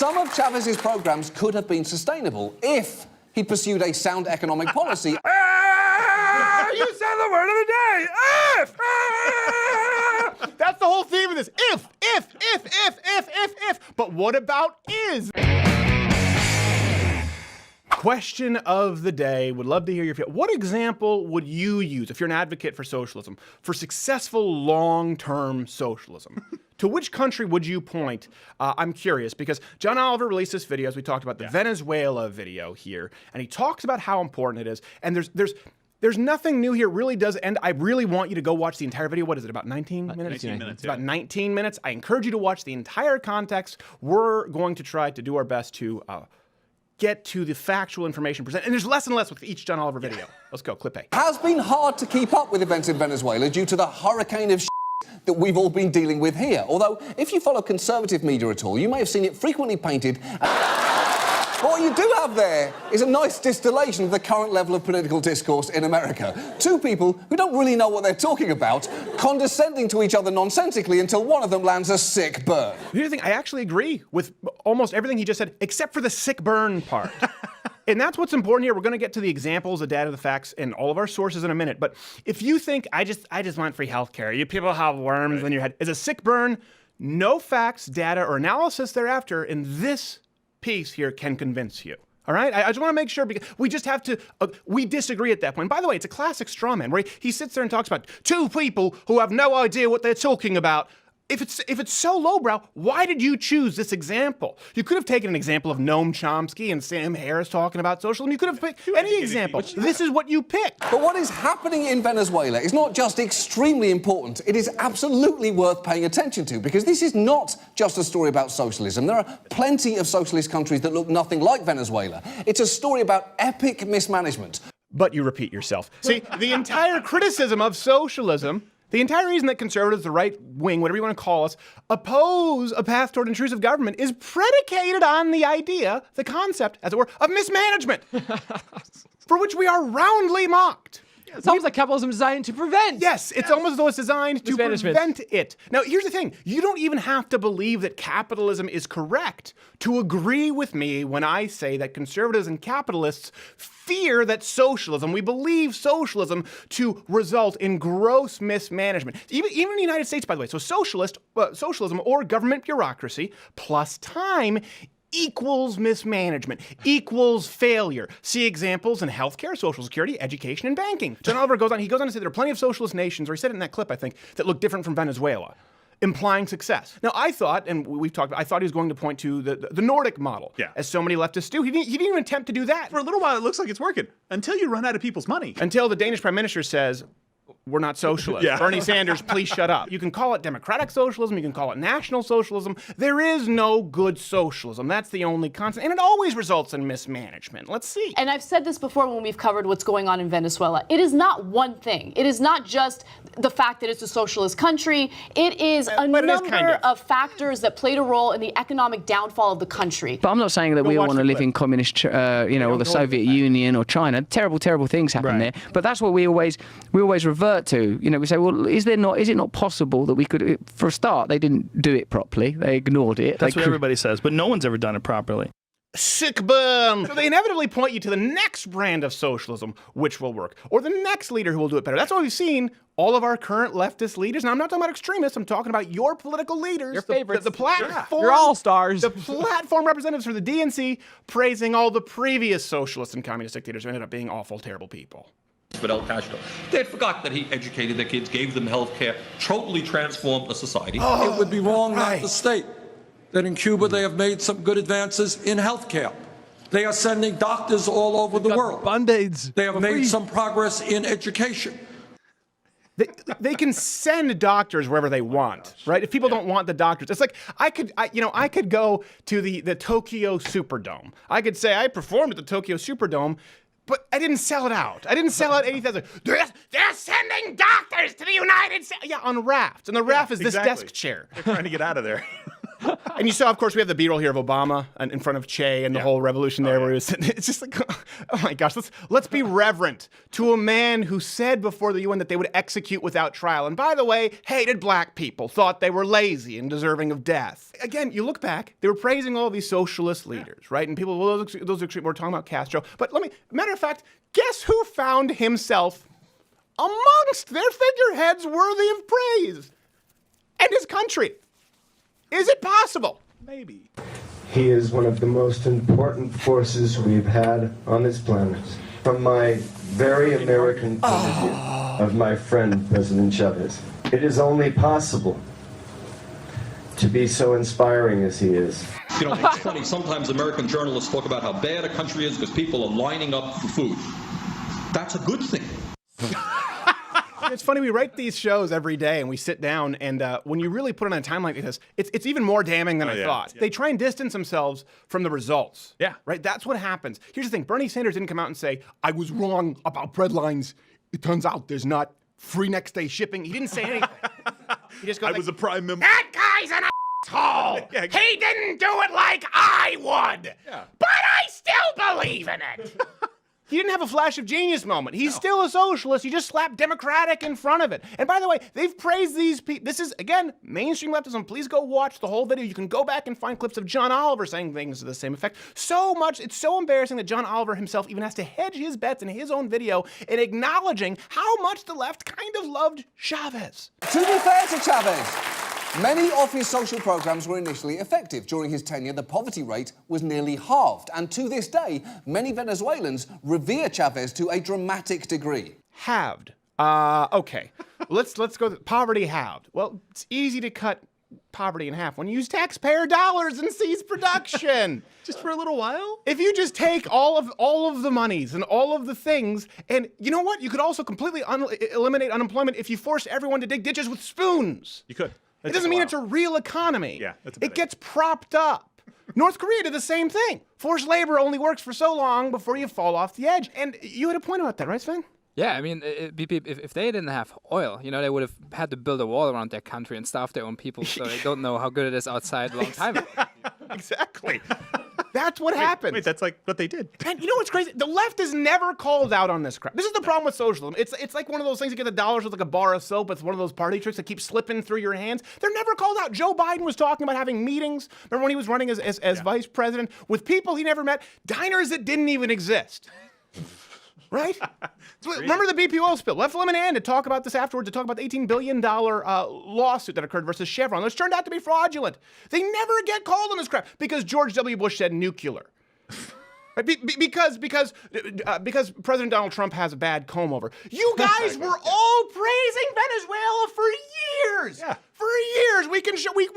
Some of Chavez's programs could have been sustainable if he pursued a sound economic policy. You said the word of the day! If! That's the whole theme of this. If. But what about is? Question of the day. Would love to hear your feedback. What example would you use if you're an advocate for socialism, for successful long-term socialism? To which country would you point? I'm curious because John Oliver released this video, as we talked about, the Venezuela video here, and he talks about how important it is. And there's nothing new here. It really does end. I really want you to go watch the entire video. What is it, about 19 minutes? 19 minutes, It's about 19 minutes. I encourage you to watch the entire context. We're going to try to do our best to get to the factual information presented. And there's less and less with each John Oliver video. Let's go, clip A. Has been hard to keep up with events in Venezuela due to the hurricane of that we've all been dealing with here. Although, if you follow conservative media at all, you may have seen it frequently painted. What you do have there is a nice distillation of the current level of political discourse in America. Two people who don't really know what they're talking about, condescending to each other nonsensically until one of them lands a sick burn. Here's the thing, I actually agree with almost everything he just said, except for the sick burn part. And that's what's important here. We're going to get to the examples, the data, the facts, and all of our sources in a minute. But if you think, I just want free healthcare, you people have worms in your head, is a sick burn, no facts, data, or analysis thereafter in this piece here can convince you. All right? I just want to make sure, because we just have to, we disagree at that point. By the way, it's a classic straw man where he sits there and talks about two people who have no idea what they're talking about. If it's so lowbrow, why did you choose this example? You could have taken an example of Noam Chomsky and Sam Harris talking about socialism. You could have picked any example. This is what you picked. But what is happening in Venezuela is not just extremely important, it is absolutely worth paying attention to, because this is not just a story about socialism. There are plenty of socialist countries that look nothing like Venezuela. It's a story about epic mismanagement. But you repeat yourself. See, the entire criticism of socialism, the entire reason that conservatives, the right wing, whatever you want to call us, oppose a path toward intrusive government is predicated on the idea, the concept, as it were, of mismanagement, for which we are roundly mocked. It's almost like capitalism designed to prevent. Yes, it's almost as though it's designed to prevent it. Now, here's the thing. You don't even have to believe that capitalism is correct to agree with me when I say that conservatives and capitalists fear that socialism, we believe socialism to result in gross mismanagement. Even in the United States, by the way. So socialism or government bureaucracy plus time equals mismanagement, equals failure. See examples in healthcare, social security, education, and banking. John Oliver goes on, he goes on to say there are plenty of socialist nations, or he said it in that clip, I think, that look different from Venezuela, implying success. Now, I thought, and we've talked about, I thought he was going to point to the Nordic model, as so many leftists do. He didn't even attempt to do that. For a little while, it looks like it's working, until you run out of people's money. Until the Danish Prime Minister says, we're not socialists. Bernie Sanders, please shut up. You can call it democratic socialism, you can call it national socialism. There is no good socialism. That's the only constant, and it always results in mismanagement. Let's see. And I've said this before when we've covered what's going on in Venezuela. It is not one thing. It is not just the fact that it's a socialist country. It is a number of factors that played a role in the economic downfall of the country. But I'm not saying that we all want to live in communist, or the Soviet Union or China. Terrible, terrible things happen there. But that's what we always revert to. We say, well, is it not possible that we could, for a start, they didn't do it properly. They ignored it. That's what everybody says, but no one's ever done it properly. Sick burn. So they inevitably point you to the next brand of socialism, which will work, or the next leader who will do it better. That's why we've seen all of our current leftist leaders. Now, I'm not talking about extremists. I'm talking about your political leaders. Your favorites. The platform. Your all-stars. The platform representatives for the DNC praising all the previous socialist and communist dictators who ended up being awful, terrible people. Fidel Castro. They had forgot that he educated their kids, gave them health care, totally transformed the society. It would be wrong not to state that in Cuba they have made some good advances in health care. They are sending doctors all over the world. Band-Aids. They have made some progress in education. They can send doctors wherever they want, right? If people don't want the doctors, it's like I could go to the Tokyo Superdome. I could say I performed at the Tokyo Superdome, but I didn't sell it out. I didn't sell out 80,000. They're sending doctors to the United States. Yeah, on rafts. And the raft is this desk chair. They're trying to get out of there. And you saw, of course, we have the B-roll here of Obama in front of Che and the whole revolution there where he was sitting. It's just like, oh my gosh, let's be reverent to a man who said before the UN that they would execute without trial. And by the way, hated black people, thought they were lazy and deserving of death. Again, you look back, they were praising all these socialist leaders, right? And people, well, those are, we're talking about Castro. But matter of fact, guess who found himself amongst their figureheads worthy of praise? And his country. Is it possible? Maybe. He is one of the most important forces we've had on this planet. From my very American point of view, of my friend, President Chavez, it is only possible to be so inspiring as he is. You know, it's funny, sometimes American journalists talk about how bad a country is because people are lining up for food. That's a good thing. It's funny, we write these shows every day and we sit down, and when you really put it on a timeline like this, it's even more damning than I thought. Yeah. They try and distance themselves from the results. Yeah. Right? That's what happens. Here's the thing. Bernie Sanders didn't come out and say, I was wrong about bread lines. It turns out there's not free next day shipping. He didn't say anything. He just goes, I was a prime member. That guy's an asshole. Yeah, exactly. He didn't do it like I would. Yeah. But I still believe in it. He didn't have a flash of genius moment. He's still a socialist. You just slapped Democratic in front of it. And by the way, they've praised these people. This is, again, mainstream leftism. Please go watch the whole video. You can go back and find clips of John Oliver saying things to the same effect. So much, it's so embarrassing that John Oliver himself even has to hedge his bets in his own video in acknowledging how much the left kind of loved Chavez. To be fair to Chavez, many of his social programs were initially effective. During his tenure, the poverty rate was nearly halved. And to this day, many Venezuelans revere Chavez to a dramatic degree. Halved. Okay. let's go. Poverty halved. Well, it's easy to cut poverty in half when you use taxpayer dollars and cease production. Just for a little while? If you just take all of the monies and all of the things, and you know what? You could also completely eliminate unemployment if you forced everyone to dig ditches with spoons. You could. It doesn't mean it's a real economy. Yeah, that's a bad It gets propped up. North Korea did the same thing. Forced labor only works for so long before you fall off the edge. And you had a point about that, right, Sven? Yeah, I mean, if they didn't have oil, you know, they would have had to build a wall around their country and starve their own people, so they don't know how good it is outside a long time ago. Exactly. That's what happened. Wait, that's like what they did. And you know what's crazy? The left is never called out on this crap. This is the problem with socialism. It's like one of those things you get the dollars with like a bar of soap. It's one of those party tricks that keeps slipping through your hands. They're never called out. Joe Biden was talking about having meetings. Remember when he was running as vice president with people he never met? Diners that didn't even exist. Right? Remember the BP oil spill? Left Lemon Ann to talk about this afterwards, to talk about the $18 billion lawsuit that occurred versus Chevron, which turned out to be fraudulent. They never get called on this crap because George W. Bush said nuclear. Because President Donald Trump has a bad comb over. You guys were all praising Venezuela for years. Yeah. For years. We can show we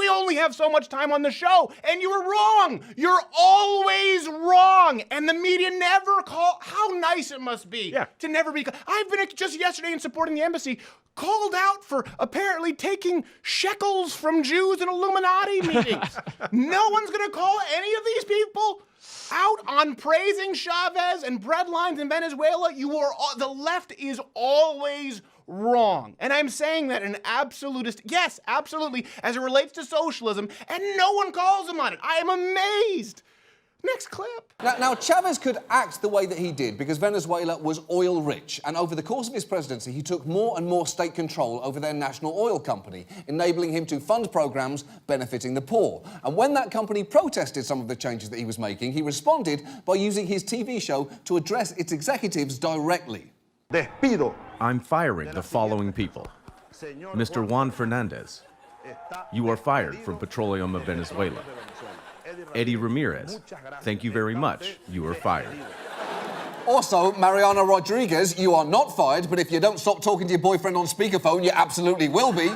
only have so much time on the show, and you were wrong. You're always wrong. And the media never call. How nice it must be to never be. I've been just yesterday in supporting the embassy called out for apparently taking shekels from Jews in Illuminati meetings. No one's gonna call any of these people out on praising Chavez and breadlines in Venezuela. The left is always wrong. And I'm saying that in absolutist, yes, absolutely, as it relates to socialism, and no one calls them on it. I am amazed. Next clip. Now, Chavez could act the way that he did because Venezuela was oil rich, and over the course of his presidency, he took more and more state control over their national oil company, enabling him to fund programs benefiting the poor. And when that company protested some of the changes that he was making, he responded by using his TV show to address its executives directly. Despido. I'm firing the following people. Mr. Juan Fernandez, you are fired from Petroleum of Venezuela. Eddie Ramirez, thank you very much. You are fired. Also, Mariana Rodriguez, you are not fired, but if you don't stop talking to your boyfriend on speakerphone, you absolutely will be.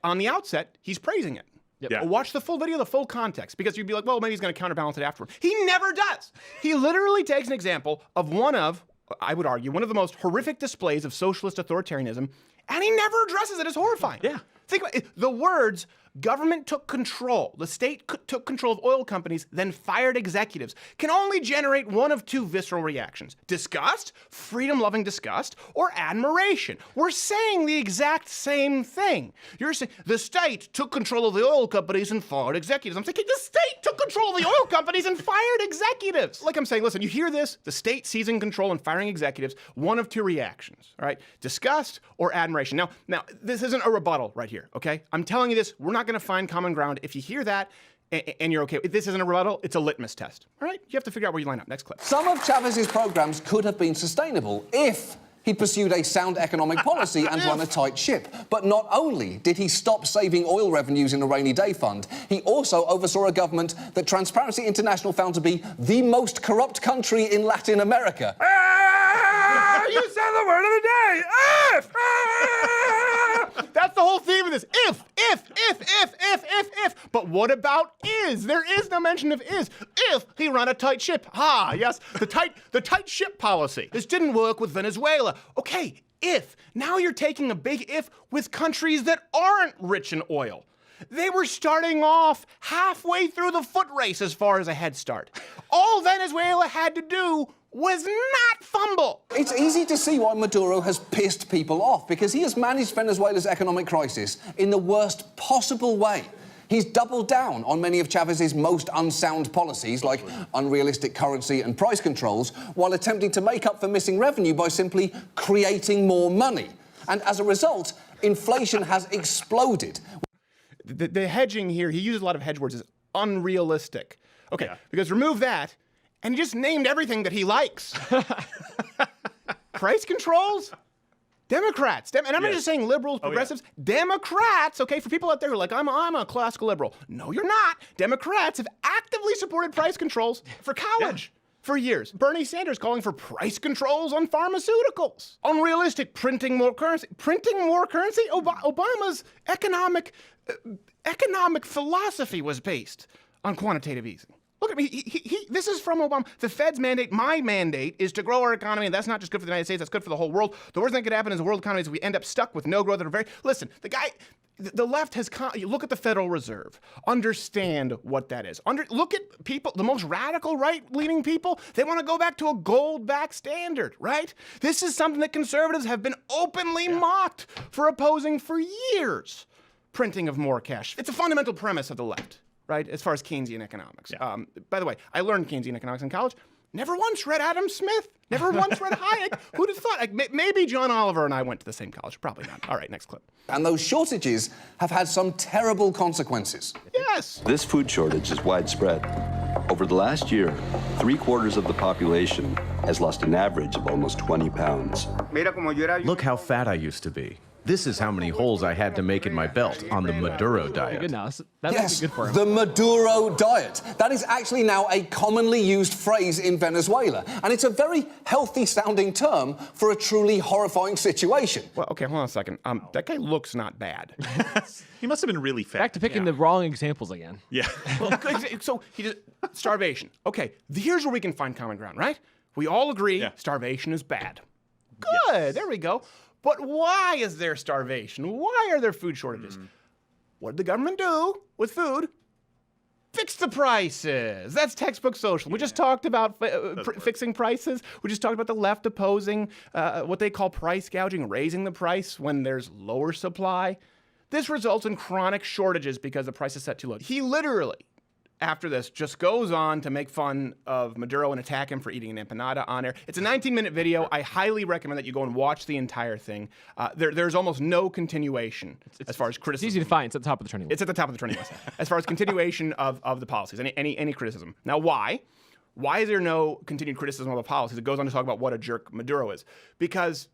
On the outset, he's praising it. Yep. Yeah. Watch the full video, the full context, because you'd be like, well, maybe he's going to counterbalance it afterward. He never does. He literally takes an example of I would argue, one of the most horrific displays of socialist authoritarianism, and he never addresses it as horrifying. Yeah. Think about it. The words government took control, the state took control of oil companies, then fired executives, can only generate one of two visceral reactions. Disgust, freedom-loving disgust, or admiration. We're saying the exact same thing. You're saying the state took control of the oil companies and fired executives. I'm saying the state took control of the oil companies and fired executives. Like I'm saying, listen, you hear this, the state seizing control and firing executives, one of two reactions, all right? Disgust or admiration. Now, this isn't a rebuttal right here, okay? I'm telling you this, we're not gonna find common ground. If you hear that and you're okay, if this isn't a rebuttal, it's a litmus test, all right? You have to figure out where you line up. Next clip. Some of Chavez's programs could have been sustainable if he pursued a sound economic policy and run a tight ship. But not only did he stop saving oil revenues in a rainy day fund, he also oversaw a government that Transparency International found to be the most corrupt country in Latin America. You said the word of the day! If! That's the whole theme of this. If. But what about is? There is no mention of is. If he ran a tight ship. Ah, yes, the tight ship policy. This didn't work with Venezuela. Okay, if. Now you're taking a big if with countries that aren't rich in oil. They were starting off halfway through the foot race as far as a head start. All Venezuela had to do was not fumble. It's easy to see why Maduro has pissed people off, because he has managed Venezuela's economic crisis in the worst possible way. He's doubled down on many of Chavez's most unsound policies, like unrealistic currency and price controls, while attempting to make up for missing revenue by simply creating more money. And as a result, inflation has exploded. The hedging here, he uses a lot of hedge words, is unrealistic. Okay, because remove that, and he just named everything that he likes. Price controls? Democrats. And I'm not just saying liberals, progressives. Democrats, okay, for people out there who are like, I'm a classical liberal. No, you're not. Democrats have actively supported price controls for college. For years. Bernie Sanders calling for price controls on pharmaceuticals. Unrealistic, printing more currency. Printing more currency? Obama's economic philosophy was based on quantitative easing. Look at me, this is from Obama. The Fed's mandate, my mandate, is to grow our economy, and that's not just good for the United States, that's good for the whole world. The worst thing that could happen in the world economy is we end up stuck with no growth. Listen, the left has, you look at the Federal Reserve, understand what that is. Look at people, the most radical right-leaning people, they want to go back to a gold-backed standard, right? This is something that conservatives have been openly mocked for opposing for years. Printing of more cash. It's a fundamental premise of the left, right, as far as Keynesian economics. By the way, I learned Keynesian economics in college. Never once read Adam Smith. Never once read Hayek. Who'd have thought? Maybe John Oliver and I went to the same college. Probably not. All right, next clip. And those shortages have had some terrible consequences. Yes. This food shortage is widespread. Over the last year, 3/4 of the population has lost an average of almost 20 pounds. Look how fat I used to be. This is how many holes I had to make in my belt on the Maduro diet. Yes, the Maduro diet. That is actually now a commonly used phrase in Venezuela. And it's a very healthy sounding term for a truly horrifying situation. Well, okay, hold on a second. That guy looks not bad. He must have been really fat. Back to picking the wrong examples again. Yeah. Well, so he just, starvation. Okay, here's where we can find common ground, right? We all agree starvation is bad. Good, there we go. But why is there starvation? Why are there food shortages? What did the government do with food? Fix the prices. That's textbook socialism. We just talked about fixing prices. We just talked about the left opposing what they call price gouging, raising the price when there's lower supply. This results in chronic shortages because the price is set too low. He literally, after this, just goes on to make fun of Maduro and attack him for eating an empanada on air. It's a 19-minute video. I highly recommend that you go and watch the entire thing. There's almost no continuation as far as criticism. It's easy to find. It's at the top of the trending list. It's at the top of the trending list. As far as continuation of the policies, any criticism. Now, why? Why is there no continued criticism of the policies? It goes on to talk about what a jerk Maduro is. Because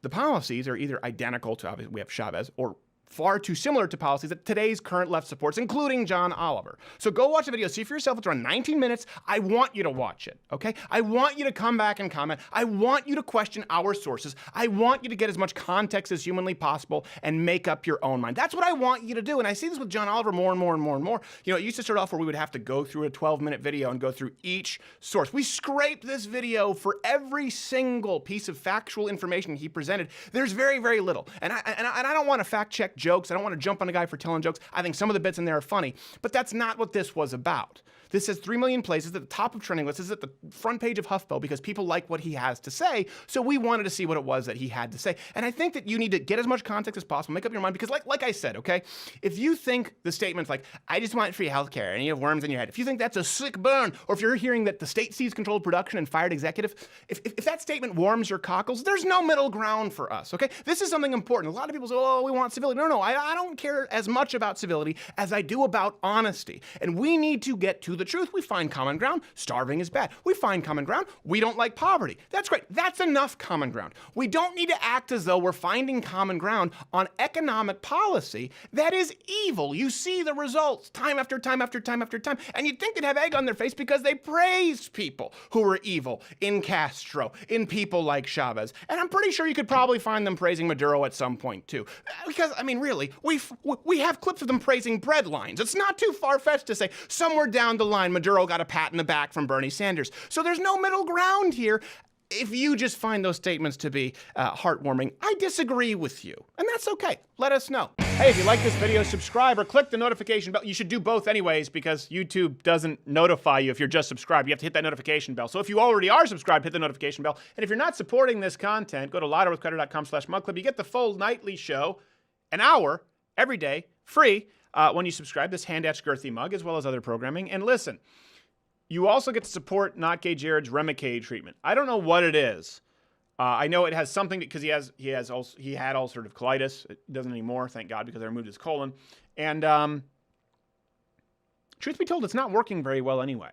the policies are either identical to, obviously, we have Chavez, or far too similar to policies that today's current left supports, including John Oliver. So go watch the video, see for yourself. It's around 19 minutes. I want you to watch it, okay? I want you to come back and comment. I want you to question our sources. I want you to get as much context as humanly possible and make up your own mind. That's what I want you to do. And I see this with John Oliver more and more and more and more. You know, it used to start off where we would have to go through a 12-minute video and go through each source. We scraped this video for every single piece of factual information he presented. There's very, very little. And I don't want to fact check jokes. I don't want to jump on a guy for telling jokes. I think some of the bits in there are funny, but that's not what this was about. This has 3 million plays. It's at the top of trending lists. This is at the front page of HuffPo because people like what he has to say. So we wanted to see what it was that he had to say. And I think that you need to get as much context as possible, make up your mind, because like I said, okay, if you think the statement's like, I just want free healthcare, and you have worms in your head, if you think that's a sick burn, or if you're hearing that the state seized controlled production and fired executive, if that statement warms your cockles, there's no middle ground for us, okay? This is something important. A lot of people say, oh, we want civility. No, I don't care as much about civility as I do about honesty. And we need to get to the truth. We find common ground. Starving is bad. We find common ground. We don't like poverty. That's great. That's enough common ground. We don't need to act as though we're finding common ground on economic policy that is evil. You see the results time after time after time after time. And you'd think they'd have egg on their face because they praised people who were evil in Castro, in people like Chavez. And I'm pretty sure you could probably find them praising Maduro at some point too. Because, I mean, really, we have clips of them praising bread lines. It's not too far-fetched to say somewhere down the line, Maduro got a pat in the back from Bernie Sanders. So there's no middle ground here. If you just find those statements to be heartwarming, I disagree with you. And that's okay. Let us know. Hey, if you like this video, subscribe or click the notification bell. You should do both anyways because YouTube doesn't notify you if you're just subscribed. You have to hit that notification bell. So if you already are subscribed, hit the notification bell. And if you're not supporting this content, go to louderwithcreditor.com/mugclub. You get the full nightly show, an hour, every day, free, when you subscribe. This hand-etched girthy mug, as well as other programming. And listen, you also get to support Not Gay Jared's Remicade treatment. I don't know what it is. I know it has something because he had ulcerative colitis. It doesn't anymore, thank God, because I removed his colon. And truth be told, it's not working very well anyway.